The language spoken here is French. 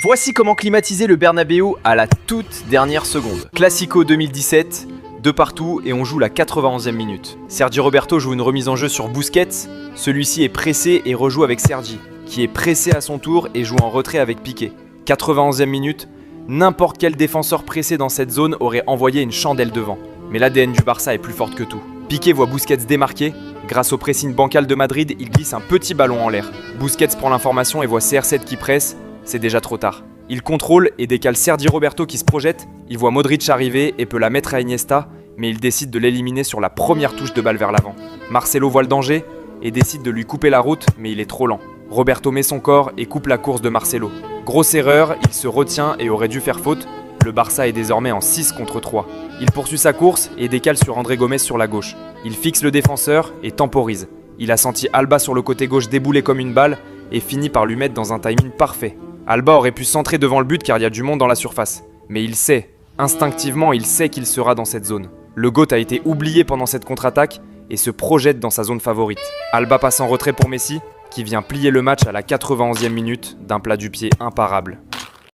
Voici comment climatiser le Bernabéu à la toute dernière seconde. Classico 2017, de partout et on joue la 91e minute. Sergi Roberto joue une remise en jeu sur Busquets, celui-ci est pressé et rejoue avec Sergi, qui est pressé à son tour et joue en retrait avec Piqué. 91e minute, n'importe quel défenseur pressé dans cette zone aurait envoyé une chandelle devant. Mais l'ADN du Barça est plus forte que tout. Piqué voit Busquets démarquer. Grâce au pressing bancal de Madrid, il glisse un petit ballon en l'air. Busquets prend l'information et voit CR7 qui presse. C'est déjà trop tard. Il contrôle et décale Sergi Roberto qui se projette. Il voit Modric arriver et peut la mettre à Iniesta, mais il décide de l'éliminer sur la première touche de balle vers l'avant. Marcelo voit le danger et décide de lui couper la route, mais il est trop lent. Roberto met son corps et coupe la course de Marcelo. Grosse erreur, il se retient et aurait dû faire faute. Le Barça est désormais en 6 contre 3. Il poursuit sa course et décale sur André Gomes sur la gauche. Il fixe le défenseur et temporise. Il a senti Alba sur le côté gauche débouler comme une balle et finit par lui mettre dans un timing parfait. Alba aurait pu centrer devant le but car il y a du monde dans la surface. Mais il sait, instinctivement il sait qu'il sera dans cette zone. Le GOAT a été oublié pendant cette contre-attaque et se projette dans sa zone favorite. Alba passe en retrait pour Messi, qui vient plier le match à la 91e minute d'un plat du pied imparable.